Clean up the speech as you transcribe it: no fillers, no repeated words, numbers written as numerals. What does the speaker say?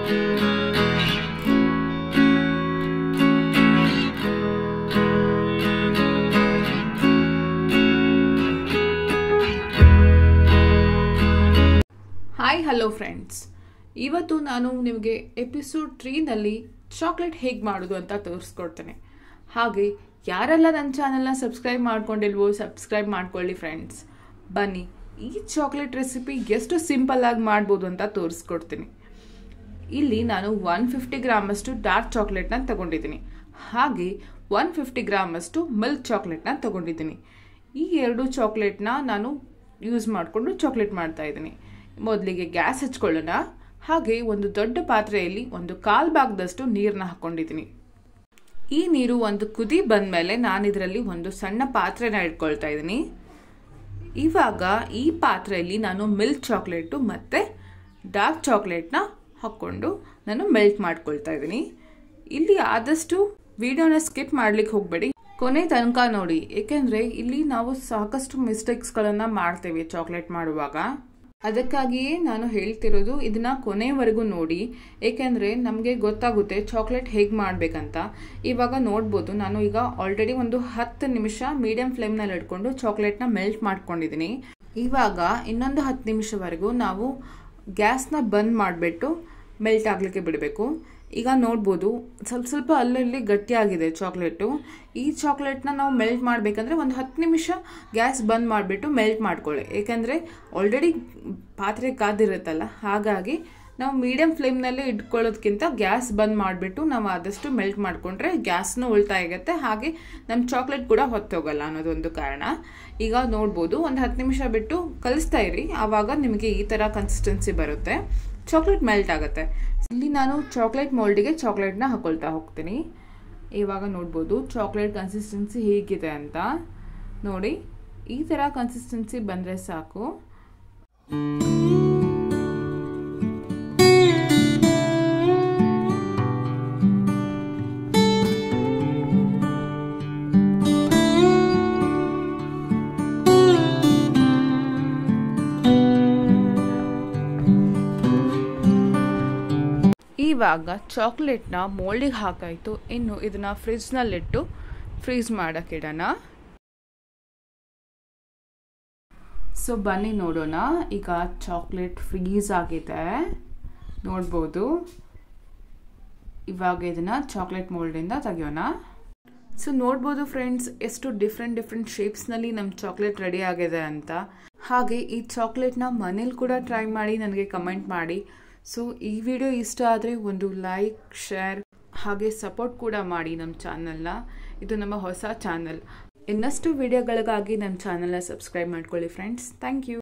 Hi hello friends, ಇವತ್ತು ನಾನು ನಿಮಗೆ ಎಪಿಸೋಡ್ 3 ನಲ್ಲಿ ಚಾಕ್ಲೇಟ್ ಹೇಗೆ ಮಾಡೋದು ಅಂತ ತೋರಿಸ್ಕೊಡ್ತೇನೆ. ಹಾಗೆ ಯಾರೆಲ್ಲ ನನ್ನ ಚಾನೆಲ್ನ ಸಬ್ಸ್ಕ್ರೈಬ್ ಮಾಡ್ಕೊಂಡಿಲ್ವೋ ಸಬ್ಸ್ಕ್ರೈಬ್ ಮಾಡ್ಕೊಳ್ಳಿ ಫ್ರೆಂಡ್ಸ್. ಬನ್ನಿ, ಈ ಚಾಕ್ಲೇಟ್ ರೆಸಿಪಿ ಎಷ್ಟು ಸಿಂಪಲ್ ಆಗಿ ಮಾಡ್ಬೋದು ಅಂತ ತೋರಿಸ್ಕೊಡ್ತೀನಿ. ಇಲ್ಲಿ ನಾನು 150 ಗ್ರಾಮಷ್ಟು ಡಾರ್ಕ್ ಚಾಕ್ಲೇಟ್ನ ತಗೊಂಡಿದ್ದೀನಿ. ಹಾಗೆ 150 ಗ್ರಾಮಷ್ಟು ಮಿಲ್ಕ್ ಚಾಕ್ಲೇಟ್ನ ತಗೊಂಡಿದ್ದೀನಿ. ಈ ಎರಡು ಚಾಕ್ಲೇಟ್ನ ನಾನು ಯೂಸ್ ಮಾಡಿಕೊಂಡು ಚಾಕ್ಲೇಟ್ ಮಾಡ್ತಾ ಇದ್ದೀನಿ. ಮೊದಲಿಗೆ ಗ್ಯಾಸ್ ಹಚ್ಕೊಳ್ಳೋಣ. ಹಾಗೆ ಒಂದು ದೊಡ್ಡ ಪಾತ್ರೆಯಲ್ಲಿ ಒಂದು 1/4 ಭಾಗದಷ್ಟು ನೀರನ್ನ ಹಾಕೊಂಡಿದ್ದೀನಿ. ಈ ನೀರು ಒಂದು ಕುದಿ ಬಂದ ಮೇಲೆ ನಾನು ಇದರಲ್ಲಿ ಒಂದು ಸಣ್ಣ ಪಾತ್ರೆನ ಇಟ್ಕೊಳ್ತಾ ಇದ್ದೀನಿ. ಇವಾಗ ಈ ಪಾತ್ರೆಯಲ್ಲಿ ನಾನು ಮಿಲ್ಕ್ ಚಾಕ್ಲೇಟು ಮತ್ತು ಡಾರ್ಕ್ ಚಾಕ್ಲೇಟ್ನ ಹಾಕ್ಕೊಂಡು ನಾನು ಮೆಲ್ಟ್ ಮಾಡ್ಕೊಳ್ತಾ ಇದ್ದೀನಿ. ಇಲ್ಲಿ ಆದಷ್ಟು ವಿಡಿಯೋನ ಸ್ಕಿಪ್ ಮಾಡ್ಲಿಕ್ಕೆ ಹೋಗಬೇಡಿ, ಕೊನೆ ತನಕ ನೋಡಿ. ಏಕೆಂದರೆ ಇಲ್ಲಿ ನಾವು ಸಾಕಷ್ಟು ಮಿಸ್ಟೇಕ್ಸ್ಗಳನ್ನು ಮಾಡ್ತೇವೆ ಚಾಕ್ಲೇಟ್ ಮಾಡುವಾಗ. ಅದಕ್ಕಾಗಿಯೇ ನಾನು ಹೇಳ್ತಿರೋದು ಇದನ್ನ ಕೊನೆವರೆಗೂ ನೋಡಿ, ಏಕೆಂದರೆ ನಮಗೆ ಗೊತ್ತಾಗುತ್ತೆ ಚಾಕ್ಲೇಟ್ ಹೇಗೆ ಮಾಡಬೇಕಂತ. ಇವಾಗ ನೋಡ್ಬೋದು, ನಾನು ಈಗ ಆಲ್ರೆಡಿ ಒಂದು 10 ನಿಮಿಷ ಮೀಡಿಯಂ ಫ್ಲೇಮ್ನಲ್ಲಿ ಇಟ್ಕೊಂಡು ಚಾಕ್ಲೇಟ್ನ ಮೆಲ್ಟ್ ಮಾಡ್ಕೊಂಡಿದ್ದೀನಿ. ಇವಾಗ ಇನ್ನೊಂದು 10 ನಿಮಿಷವರೆಗೂ ನಾವು ಗ್ಯಾಸ್ನ ಬಂದ್ ಮಾಡಿಬಿಟ್ಟು ಮೆಲ್ಟ್ ಆಗಲಿಕ್ಕೆ ಬಿಡಬೇಕು. ಈಗ ನೋಡ್ಬೋದು, ಸ್ವಲ್ಪ ಅಲ್ಲಲ್ಲಿ ಗಟ್ಟಿಯಾಗಿದೆ ಚಾಕ್ಲೇಟು. ಈ ಚಾಕ್ಲೇಟ್ನ ನಾವು ಮೆಲ್ಟ್ ಮಾಡಬೇಕಂದ್ರೆ ಒಂದು 10 ನಿಮಿಷ ಗ್ಯಾಸ್ ಬಂದ್ ಮಾಡಿಬಿಟ್ಟು ಮೆಲ್ಟ್ ಮಾಡ್ಕೊಳ್ಳಿ. ಏಕೆಂದರೆ ಆಲ್ರೆಡಿ ಪಾತ್ರೆ ಕಾದಿರುತ್ತಲ್ಲ, ಹಾಗಾಗಿ ನಾವು ಮೀಡಿಯಂ ಫ್ಲೇಮ್ನಲ್ಲಿ ಇಟ್ಕೊಳ್ಳೋದಕ್ಕಿಂತ ಗ್ಯಾಸ್ ಬಂದ್ ಮಾಡಿಬಿಟ್ಟು ನಾವು ಆದಷ್ಟು ಮೆಲ್ಟ್ ಮಾಡಿಕೊಂಡ್ರೆ ಗ್ಯಾಸ್ನೂ ಉಳಿತಾಯ ಆಗುತ್ತೆ, ಹಾಗೆ ನಮ್ಮ ಚಾಕ್ಲೇಟ್ ಕೂಡ ಹೊತ್ತೋಗಲ್ಲ ಅನ್ನೋದೊಂದು ಕಾರಣ. ಈಗ ನೋಡ್ಬೋದು, ಒಂದು 10 ನಿಮಿಷ ಬಿಟ್ಟು ಕಲಿಸ್ತಾ ಇರಿ, ಆವಾಗ ನಿಮಗೆ ಈ ಥರ ಕನ್ಸಿಸ್ಟೆನ್ಸಿ ಬರುತ್ತೆ, ಚಾಕ್ಲೇಟ್ ಮೆಲ್ಟ್ ಆಗುತ್ತೆ. ಇಲ್ಲಿ ನಾನು ಚಾಕ್ಲೇಟ್ ಮೋಲ್ಡಿಗೆ ಚಾಕ್ಲೇಟ್ನ ಹಾಕೊಳ್ತಾ ಹೋಗ್ತೀನಿ. ಇವಾಗ ನೋಡ್ಬೋದು ಚಾಕ್ಲೇಟ್ ಕನ್ಸಿಸ್ಟೆನ್ಸಿ ಹೇಗಿದೆ ಅಂತ. ನೋಡಿ, ಈ ಥರ ಕನ್ಸಿಸ್ಟೆನ್ಸಿ ಬಂದರೆ ಸಾಕು. ಇವಾಗ ಚಾಕ್ಲೇಟ್ನ ಮೋಲ್ಡಿಗೆ ಹಾಕಾಯಿತು. ಇನ್ನು ಇದನ್ನು ಫ್ರಿಜ್ನಲ್ಲಿಟ್ಟು ಫ್ರೀಸ್ ಮಾಡೋಕ್ಕಿಡೋಣ. ಸೊ ಬನ್ನಿ ನೋಡೋಣ. ಈಗ ಚಾಕ್ಲೇಟ್ ಫ್ರೀಸ್ ಆಗಿದೆ, ನೋಡ್ಬೋದು. ಇವಾಗ ಇದನ್ನು ಚಾಕ್ಲೇಟ್ ಮೋಲ್ಡಿಂದ ತೆಗೆಯೋಣ. ಸೊ ನೋಡ್ಬೋದು ಫ್ರೆಂಡ್ಸ್, ಎಷ್ಟು ಡಿಫ್ರೆಂಟ್ ಶೇಪ್ಸ್ನಲ್ಲಿ ನಮ್ಮ ಚಾಕ್ಲೇಟ್ ರೆಡಿ ಆಗಿದೆ ಅಂತ. ಹಾಗೆ ಈ ಚಾಕ್ಲೇಟ್ನ ಮನೇಲಿ ಕೂಡ ಟ್ರೈ ಮಾಡಿ ನನಗೆ ಕಮೆಂಟ್ ಮಾಡಿ. ಸೊ ಈ ವಿಡಿಯೋ ಇಷ್ಟ ಆದರೆ ಒಂದು ಲೈಕ್, ಶೇರ್ ಹಾಗೆ ಸಪೋರ್ಟ್ ಕೂಡ ಮಾಡಿ ನಮ್ಮ ಚಾನಲ್ನ. ಇದು ನಮ್ಮ ಹೊಸ ಚಾನಲ್. ಇನ್ನಷ್ಟು ವಿಡಿಯೋಗಳಿಗಾಗಿ ನಮ್ಮ ಚಾನಲ್ನ ಸಬ್ಸ್ಕ್ರೈಬ್ ಮಾಡ್ಕೊಳ್ಳಿ ಫ್ರೆಂಡ್ಸ್. Thank you.